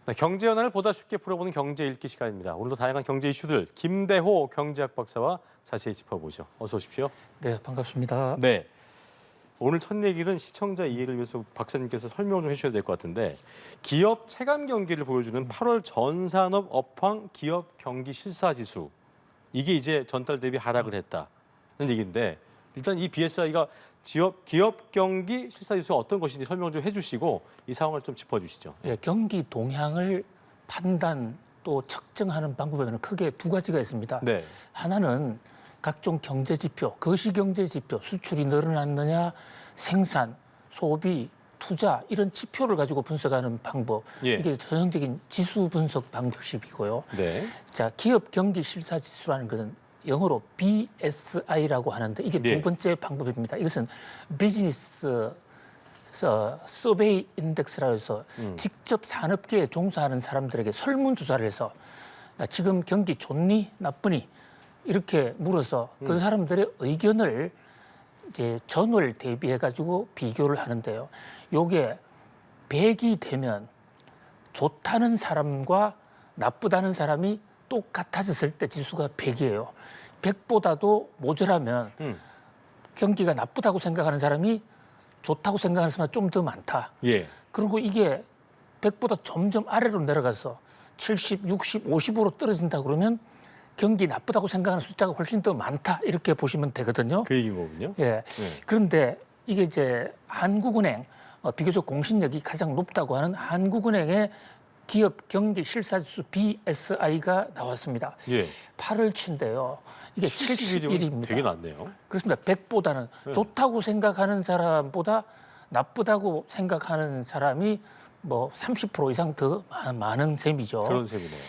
네, 경제 현안을 보다 쉽게 풀어보는 경제 읽기 시간입니다. 오늘도 다양한 경제 이슈들 김대호 경제학 박사와 자세히 짚어보죠. 어서 오십시오. 네, 반갑습니다. 네, 오늘 첫 얘기는 시청자 이해를 위해서 박사님께서 설명 좀 해주셔야 될 것 같은데 기업 체감 경기를 보여주는 8월 전산업 업황 기업 경기 실사지수 이게 이제 전달 대비 하락을 했다는 얘기인데 일단 이 BSI가 기업 경기 실사지수가 어떤 것인지 설명 좀 해주시고 이 상황을 좀 짚어주시죠. 예, 경기 동향을 판단 또 측정하는 방법에는 크게 두 가지가 있습니다. 네. 하나는 각종 경제 지표, 거시 경제 지표, 수출이 늘어났느냐, 생산, 소비, 투자 이런 지표를 가지고 분석하는 방법. 예. 이게 전형적인 지수 분석 방식이고요. 네. 자, 기업 경기 실사지수라는 것은 영어로 BSI라고 하는데 이게 네. 두 번째 방법입니다. 이것은 비즈니스 서베이 인덱스라고 해서 직접 산업계에 종사하는 사람들에게 설문조사를 해서 지금 경기 좋니 나쁘니 이렇게 물어서 그 사람들의 의견을 이제 전월 대비해 가지고 비교를 하는데요. 요게 100이 되면 좋다는 사람과 나쁘다는 사람이 똑같아졌을 때 지수가 100이에요. 100보다도 모자라면 경기가 나쁘다고 생각하는 사람이 좋다고 생각하는 사람이 좀 더 많다. 예. 그리고 이게 100보다 점점 아래로 내려가서 70, 60, 50으로 떨어진다 그러면 경기 나쁘다고 생각하는 숫자가 훨씬 더 많다. 이렇게 보시면 되거든요. 그 얘기인 거군요. 예. 네. 그런데 이게 이제 한국은행 비교적 공신력이 가장 높다고 하는 한국은행의 기업 경기 실사지수 BSI가 나왔습니다. 예. 8월치인데요. 이게 71입니다. 되게 낮네요. 그렇습니다. 100보다는 좋다고 생각하는 사람보다 나쁘다고 생각하는 사람이 뭐 30% 이상 더 많은 셈이죠. 그런 셈이네요.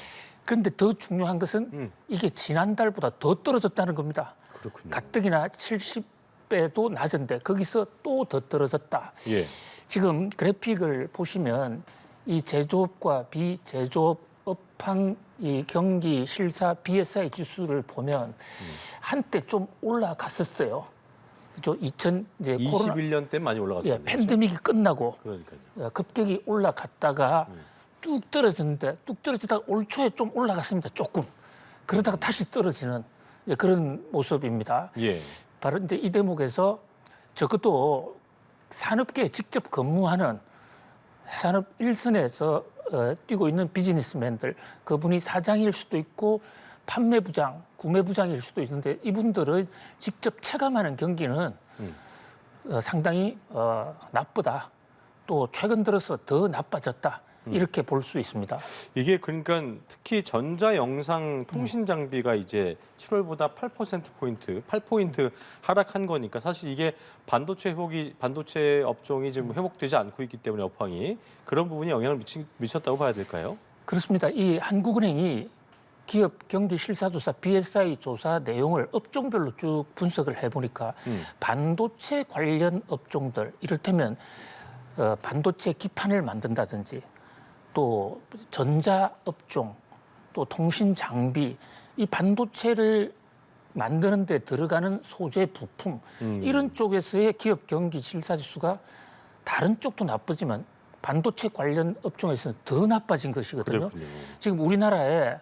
그런데 더 중요한 것은 이게 지난달보다 더 떨어졌다는 겁니다. 그렇군요. 가뜩이나 70배도 낮은데 거기서 또 더 떨어졌다. 예. 지금 그래픽을 보시면 이 제조업과 비제조업 업황 이 경기 실사 BSI 지수를 보면 한때 좀 올라갔었어요. 그죠? 이제 코로나 21년 때 많이 올라갔어요. 예, 팬데믹이 끝나고 그러니까요. 급격히 올라갔다가 뚝 떨어졌는데 뚝 떨어지다가 올 초에 좀 올라갔습니다. 조금. 그러다가 다시 떨어지는 이제 그런 모습입니다. 예. 바로 이제 이 대목에서 적어도 산업계에 직접 근무하는 산업 일선에서 뛰고 있는 비즈니스맨들, 그분이 사장일 수도 있고 판매부장, 구매부장일 수도 있는데 이분들은 직접 체감하는 경기는 상당히 나쁘다. 또 최근 들어서 더 나빠졌다. 이렇게 볼 수 있습니다. 이게 그러니까 특히 전자 영상 통신 장비가 이제 7월보다 8% 하락한 거니까 사실 이게 반도체 업종이 지금 회복되지 않고 있기 때문에 업황이 그런 부분이 영향을 미쳤다고 봐야 될까요? 그렇습니다. 이 한국은행이 기업 경기 실사조사 BSI 조사 내용을 업종별로 쭉 분석을 해보니까 반도체 관련 업종들 이를테면 반도체 기판을 만든다든지 또 전자업종, 또 통신장비, 이 반도체를 만드는 데 들어가는 소재 부품 이런 쪽에서의 기업 경기 실사지수가 다른 쪽도 나쁘지만 반도체 관련 업종에서는 더 나빠진 것이거든요. 그렇군요. 지금 우리나라에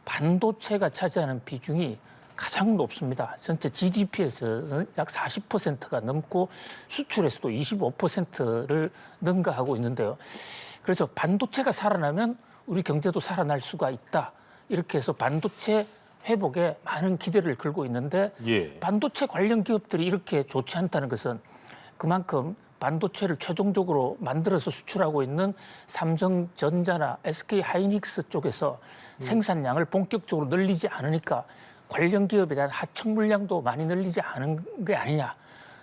반도체가 차지하는 비중이 가장 높습니다. 전체 GDP에서는 약 40%가 넘고 수출에서도 25%를 능가하고 있는데요. 그래서 반도체가 살아나면 우리 경제도 살아날 수가 있다. 이렇게 해서 반도체 회복에 많은 기대를 걸고 있는데 예. 반도체 관련 기업들이 이렇게 좋지 않다는 것은 그만큼 반도체를 최종적으로 만들어서 수출하고 있는 삼성전자나 SK하이닉스 쪽에서 생산량을 본격적으로 늘리지 않으니까 관련 기업에 대한 하청 물량도 많이 늘리지 않은 게 아니냐.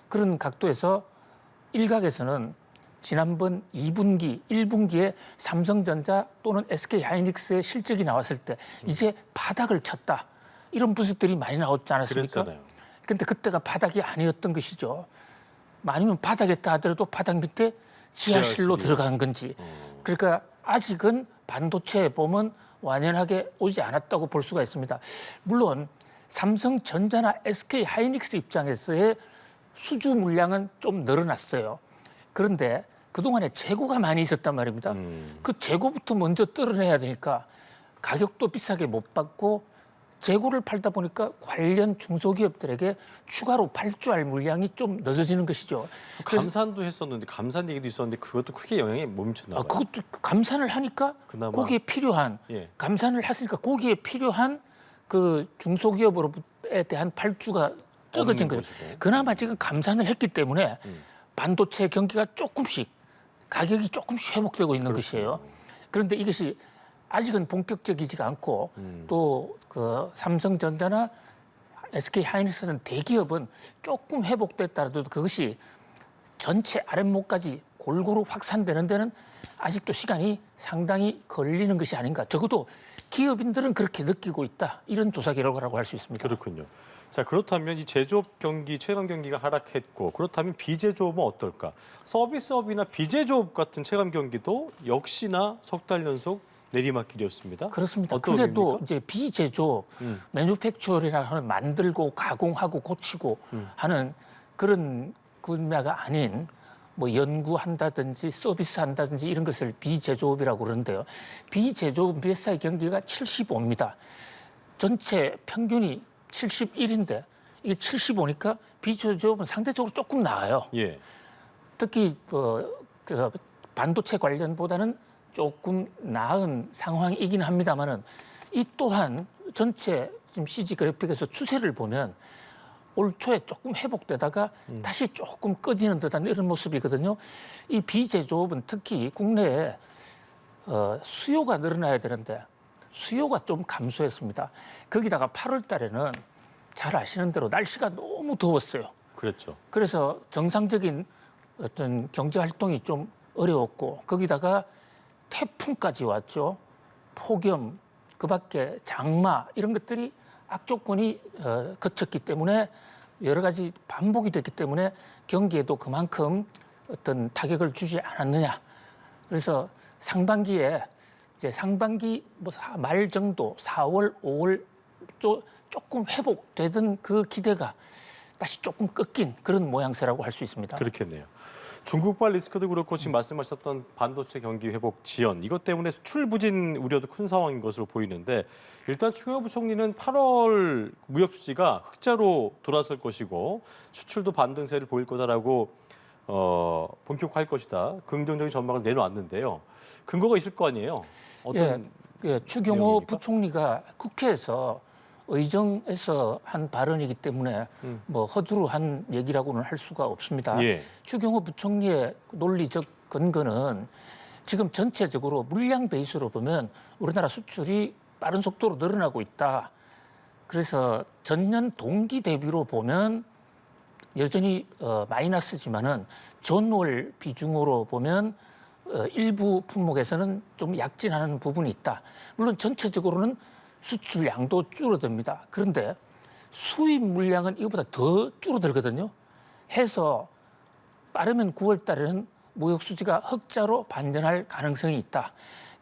그런 각도에서 일각에서는 지난번 2분기, 1분기에 삼성전자 또는 SK하이닉스의 실적이 나왔을 때 이제 바닥을 쳤다. 이런 분석들이 많이 나왔지 않았습니까? 그런데 그때가 바닥이 아니었던 것이죠. 아니면 바닥이었다 하더라도 바닥 밑에 지하실로 들어간 건지. 그러니까 아직은 반도체에 보면 완연하게 오지 않았다고 볼 수가 있습니다. 물론 삼성전자나 SK하이닉스 입장에서의 수주 물량은 좀 늘어났어요. 그런데 그동안에 재고가 많이 있었단 말입니다. 그 재고부터 먼저 뚫어내야 되니까 가격도 비싸게 못 받고 재고를 팔다 보니까 관련 중소기업들에게 추가로 발주할 물량이 좀 늦어지는 것이죠. 감산도 했었는데 감산 얘기도 있었는데 그것도 크게 영향이 못 미쳤나 봐요. 그것도 감산을 하니까 그나마. 거기에 필요한 예. 감산을 했으니까 거기에 필요한 그 중소기업으로에 대한 발주가 적어진 없는 거죠. 것이고. 그나마 지금 감산을 했기 때문에 반도체 경기가 조금씩 가격이 조금씩 회복되고 있는 것이에요. 그런데 이것이 아직은 본격적이지가 않고 또 그 삼성전자나 SK 하이닉스는 대기업은 조금 회복됐다라도 그것이 전체 아랫목까지 골고루 확산되는 데는 아직도 시간이 상당히 걸리는 것이 아닌가. 적어도 기업인들은 그렇게 느끼고 있다. 이런 조사 결과라고 할 수 있습니다. 그렇군요. 자, 그렇다면 이 제조업 경기, 체감 경기가 하락했고 그렇다면 비제조업은 어떨까? 서비스업이나 비제조업 같은 체감 경기도 역시나 석 달 연속 내리막길이었습니다. 그렇습니다. 어떤 그래도 의미입니까? 이제 비제조업, 매뉴팩처리나 하는 만들고 가공하고 고치고 하는 그런 분야가 아닌 뭐 연구한다든지 서비스한다든지 이런 것을 비제조업이라고 그러는데요. 비제조업 몇사의 경기가 75입니다. 전체 평균이 71인데 이게 75니까 비제조업은 상대적으로 조금 나아요. 예. 특히 그 반도체 관련보다는 조금 나은 상황이긴 합니다만은 이 또한 전체 지금 CG 그래픽에서 추세를 보면 올 초에 조금 회복되다가 다시 조금 꺼지는 듯한 이런 모습이거든요. 이 비제조업은 특히 국내에 수요가 늘어나야 되는데 수요가 좀 감소했습니다. 거기다가 8월 달에는 잘 아시는 대로 날씨가 너무 더웠어요. 그랬죠. 그래서 정상적인 어떤 경제 활동이 좀 어려웠고 거기다가 태풍까지 왔죠. 폭염, 그밖에 장마 이런 것들이 악조건이 거쳤기 때문에 여러 가지 반복이 됐기 때문에 경기에도 그만큼 어떤 타격을 주지 않았느냐. 그래서 상반기에 이제 상반기 말 정도 4월, 5월 또 조금 회복되던 그 기대가 다시 조금 꺾인 그런 모양새라고 할 수 있습니다. 그렇겠네요. 중국발 리스크도 그렇고 지금 말씀하셨던 반도체 경기 회복 지연 이것 때문에 수출 부진 우려도 큰 상황인 것으로 보이는데 일단 추경호 부총리는 8월 무역 수지가 흑자로 돌아설 것이고 수출도 반등세를 보일 거다라고 본격화할 것이다. 긍정적인 전망을 내놓았는데요. 근거가 있을 거 아니에요. 어떤 추경호 내용입니까? 부총리가 국회에서 의정에서 한 발언이기 때문에 뭐 허투루 한 얘기라고는 할 수가 없습니다. 예. 추경호 부총리의 논리적 근거는 지금 전체적으로 물량 베이스로 보면 우리나라 수출이 빠른 속도로 늘어나고 있다. 그래서 전년 동기 대비로 보면 여전히 마이너스지만은 전월 비중으로 보면 일부 품목에서는 좀 약진하는 부분이 있다. 물론 전체적으로는 수출량도 줄어듭니다. 그런데 수입 물량은 이거보다 더 줄어들거든요. 해서 빠르면 9월 달에는 무역 수지가 흑자로 반전할 가능성이 있다.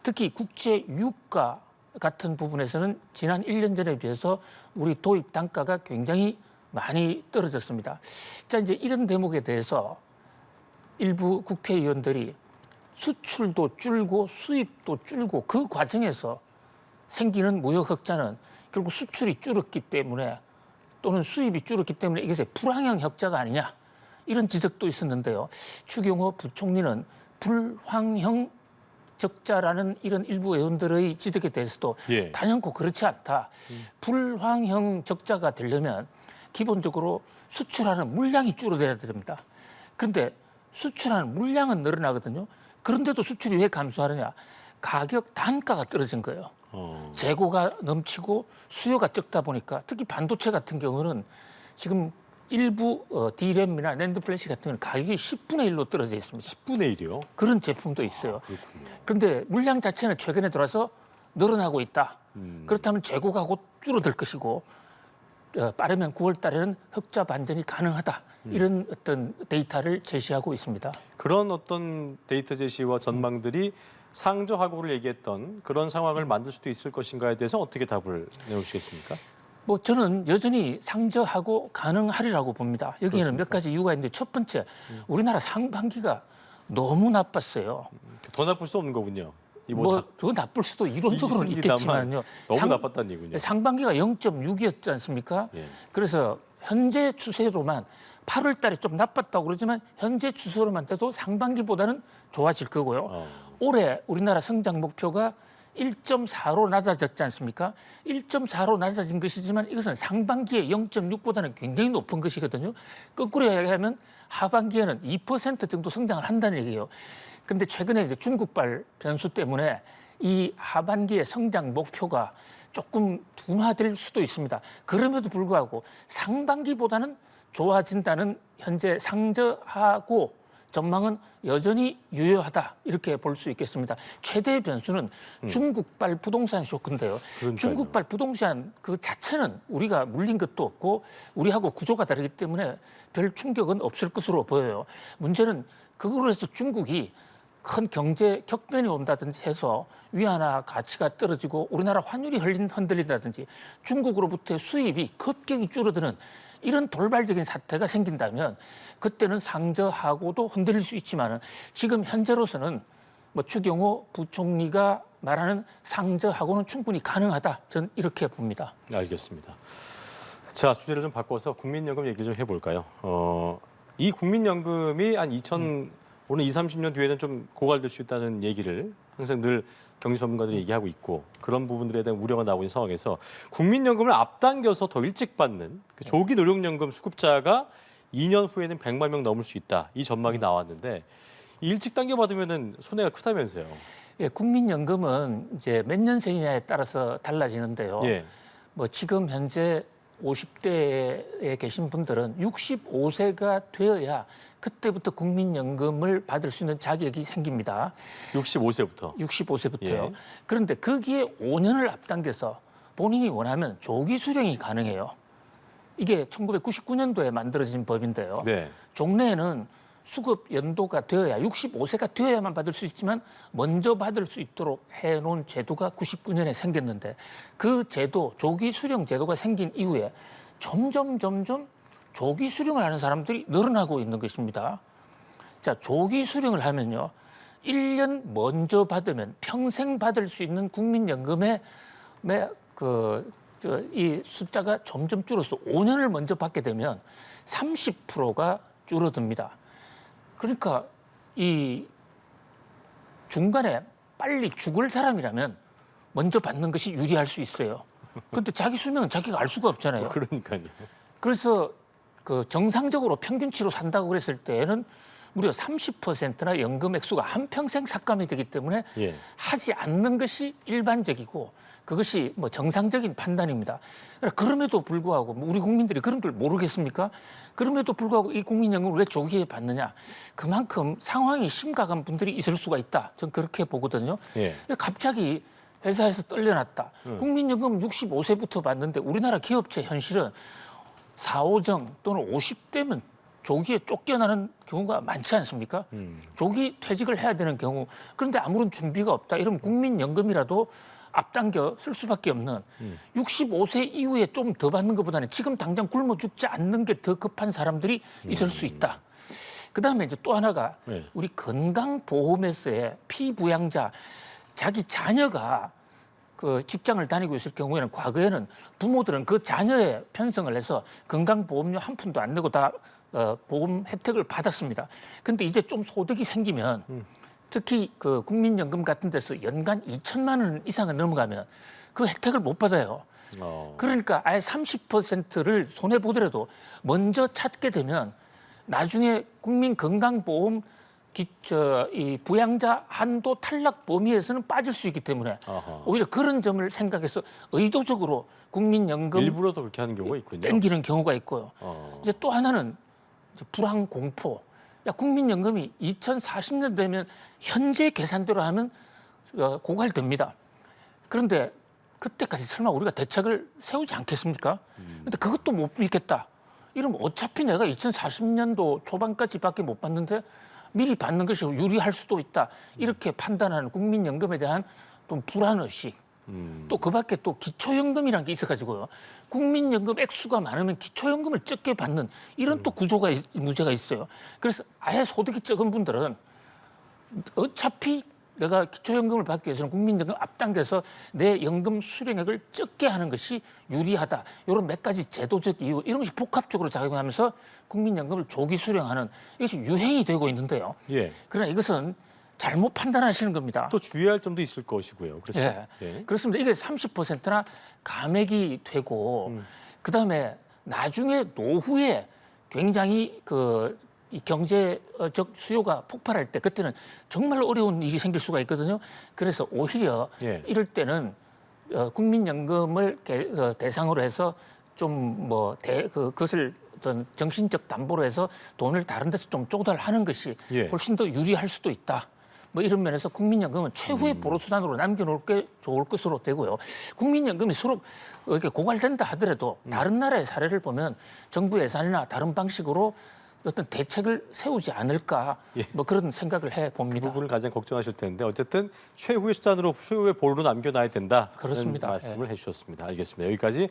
특히 국제 유가 같은 부분에서는 지난 1년 전에 비해서 우리 도입 단가가 굉장히 많이 떨어졌습니다. 자, 이제 이런 대목에 대해서 일부 국회의원들이 수출도 줄고 수입도 줄고 그 과정에서 생기는 무역 흑자는 결국 수출이 줄었기 때문에 또는 수입이 줄었기 때문에 이것이 불황형 흑자가 아니냐 이런 지적도 있었는데요. 추경호 부총리는 불황형 적자라는 이런 일부 의원들의 지적에 대해서도 예. 단연코 그렇지 않다. 불황형 적자가 되려면 기본적으로 수출하는 물량이 줄어들어야 됩니다. 그런데 수출하는 물량은 늘어나거든요. 그런데도 수출이 왜 감소하느냐? 가격 단가가 떨어진 거예요. 재고가 넘치고 수요가 적다 보니까 특히 반도체 같은 경우는 지금 일부 D램이나 낸드 플래시 같은 경우는 가격이 10분의 1로 떨어져 있습니다. 10분의 1이요? 그런 제품도 있어요. 그렇군요. 그런데 물량 자체는 최근에 들어서 늘어나고 있다. 그렇다면 재고가 곧 줄어들 것이고 빠르면 9월 달에는 흑자 반전이 가능하다. 이런 어떤 데이터를 제시하고 있습니다. 그런 어떤 데이터 제시와 전망들이 상저하고를 얘기했던 그런 상황을 만들 수도 있을 것인가에 대해서 어떻게 답을 내놓으시겠습니까? 뭐 저는 여전히 상저하고 가능하리라고 봅니다. 여기에는 그렇습니까? 몇 가지 이유가 있는데 첫 번째, 우리나라 상반기가 너무 나빴어요. 더 나쁠 수 없는 거군요. 뭐 더 나쁠 수도 이론적으로는 있습니다만 있겠지만요. 너무 나빴다는 얘기군요. 상반기가 0.6이었지 않습니까? 예. 그래서 현재 추세로만 8월 달에 좀 나빴다고 그러지만 현재 추세로만 돼도 상반기보다는 좋아질 거고요. 올해 우리나라 성장 목표가 1.4로 낮아졌지 않습니까? 1.4로 낮아진 것이지만 이것은 상반기에 0.6보다는 굉장히 높은 것이거든요. 거꾸로 이야기하면 하반기에는 2% 정도 성장을 한다는 얘기예요. 그런데 최근에 이제 중국발 변수 때문에 이 하반기의 성장 목표가 조금 둔화될 수도 있습니다. 그럼에도 불구하고 상반기보다는 좋아진다는 현재 상저하고 전망은 여전히 유효하다 이렇게 볼 수 있겠습니다. 최대의 변수는 중국발 부동산 쇼크인데요. 그러니까요. 중국발 부동산 그 자체는 우리가 물린 것도 없고 우리하고 구조가 다르기 때문에 별 충격은 없을 것으로 보여요. 문제는 그걸로 해서 중국이 큰 경제 격변이 온다든지 해서 위안화 가치가 떨어지고 우리나라 환율이 흔들린다든지 중국으로부터의 수입이 급격히 줄어드는 이런 돌발적인 사태가 생긴다면 그때는 상저하고도 흔들릴 수 있지만은 지금 현재로서는 뭐 추경호 부총리가 말하는 상저하고는 충분히 가능하다. 전 이렇게 봅니다. 알겠습니다. 자, 주제를 좀 바꿔서 국민연금 얘기 좀 해볼까요? 이 국민연금이 한 오늘 20, 30년 뒤에는 좀 고갈될 수 있다는 얘기를 항상 늘 경제 전문가들이 얘기하고 있고 그런 부분들에 대한 우려가 나오고 있는 상황에서 국민연금을 앞당겨서 더 일찍 받는 그 조기 노령연금 수급자가 2년 후에는 100만 명 넘을 수 있다. 이 전망이 나왔는데 일찍 당겨 받으면은 손해가 크다면서요. 예, 국민연금은 이제 몇 년생이냐에 따라서 달라지는데요. 예. 뭐 지금 현재 50대에 계신 분들은 65세가 되어야 그때부터 국민연금을 받을 수 있는 자격이 생깁니다. 65세부터. 65세부터요. 예. 그런데 거기에 5년을 앞당겨서 본인이 원하면 조기 수령이 가능해요. 이게 1999년도에 만들어진 법인데요. 네. 종래에는 수급 연도가 되어야 65세가 되어야만 받을 수 있지만 먼저 받을 수 있도록 해놓은 제도가 99년에 생겼는데 그 제도, 조기 수령 제도가 생긴 이후에 점점 조기 수령을 하는 사람들이 늘어나고 있는 것입니다. 자, 조기 수령을 하면요. 1년 먼저 받으면 평생 받을 수 있는 국민연금의 이 숫자가 점점 줄어서 5년을 먼저 받게 되면 30%가 줄어듭니다. 그러니까 이 중간에 빨리 죽을 사람이라면 먼저 받는 것이 유리할 수 있어요. 그런데 자기 수명은 자기가 알 수가 없잖아요. 그러니까요. 그래서 그 정상적으로 평균치로 산다고 그랬을 때에는 무려 30%나 연금 액수가 한평생 삭감이 되기 때문에 예. 하지 않는 것이 일반적이고 그것이 뭐 정상적인 판단입니다. 그럼에도 불구하고 우리 국민들이 그런 걸 모르겠습니까? 그럼에도 불구하고 이 국민연금을 왜 조기에 받느냐? 그만큼 상황이 심각한 분들이 있을 수가 있다. 전 그렇게 보거든요. 예. 갑자기 회사에서 떨려놨다. 국민연금 65세부터 받는데 우리나라 기업체 현실은 4, 5정 또는 50대면 조기에 쫓겨나는 경우가 많지 않습니까? 조기 퇴직을 해야 되는 경우. 그런데 아무런 준비가 없다. 이러면 국민연금이라도 앞당겨 쓸 수밖에 없는 65세 이후에 좀 더 받는 것보다는 지금 당장 굶어 죽지 않는 게 더 급한 사람들이 있을 수 있다. 그다음에 이제 또 하나가 네. 우리 건강보험에서의 피부양자 자기 자녀가 그 직장을 다니고 있을 경우에는 과거에는 부모들은 그 자녀의 편성을 해서 건강보험료 한 푼도 안 내고 다 보험 혜택을 받았습니다. 그런데 이제 좀 소득이 생기면 특히 그 국민연금 같은 데서 연간 2천만 원 이상을 넘어가면 그 혜택을 못 받아요. 그러니까 아예 30%를 손해 보더라도 먼저 찾게 되면 나중에 국민건강보험 이 부양자 한도 탈락 범위에서는 빠질 수 있기 때문에 아하. 오히려 그런 점을 생각해서 의도적으로 국민연금 일부러도 그렇게 하는 경우가 있군요. 땡기는 경우가 있고요. 이제 또 하나는 이제 불황 공포. 야, 국민연금이 2040년 되면 현재 계산대로 하면 고갈됩니다. 그런데 그때까지 설마 우리가 대책을 세우지 않겠습니까? 근데 그것도 못 믿겠다. 이러면 어차피 내가 2040년도 초반까지밖에 못 받는데 미리 받는 것이 유리할 수도 있다. 이렇게 판단하는 국민연금에 대한 좀 불안의식. 또 그 밖에 또 기초연금이라는 게 있어가지고요. 국민연금 액수가 많으면 기초연금을 적게 받는 이런 또 문제가 있어요. 그래서 아예 소득이 적은 분들은 어차피 내가 기초연금을 받기 위해서는 국민연금 앞당겨서 내 연금 수령액을 적게 하는 것이 유리하다. 이런 몇 가지 제도적 이유 이런 것이 복합적으로 작용하면서 국민연금을 조기 수령하는 이것이 유행이 되고 있는데요. 예. 그러나 이것은 잘못 판단하시는 겁니다. 또 주의할 점도 있을 것이고요. 그렇죠. 예. 예. 그렇습니다. 이게 30%나 감액이 되고 그다음에 나중에 노후에 굉장히 이 경제적 수요가 폭발할 때 그때는 정말 어려운 일이 생길 수가 있거든요. 그래서 오히려 예. 이럴 때는 국민연금을 대상으로 해서 좀 그것을 어떤 정신적 담보로 해서 돈을 다른 데서 좀 조달하는 것이 예. 훨씬 더 유리할 수도 있다. 뭐 이런 면에서 국민연금은 최후의 보로수단으로 남겨놓을 게 좋을 것으로 되고요. 국민연금이 서로 이렇게 고갈된다 하더라도 다른 나라의 사례를 보면 정부 예산이나 다른 방식으로 어떤 대책을 세우지 않을까 예. 뭐 그런 생각을 해 그 봅니다. 부분을 가장 걱정하실 텐데 어쨌든 최후의 수단으로 최후의 보루로 남겨놔야 된다. 그렇습니다. 말씀을 해주셨습니다. 알겠습니다. 여기까지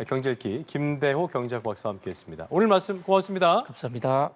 경제일기 김대호 경제학 박사와 함께했습니다. 오늘 말씀 고맙습니다. 감사합니다.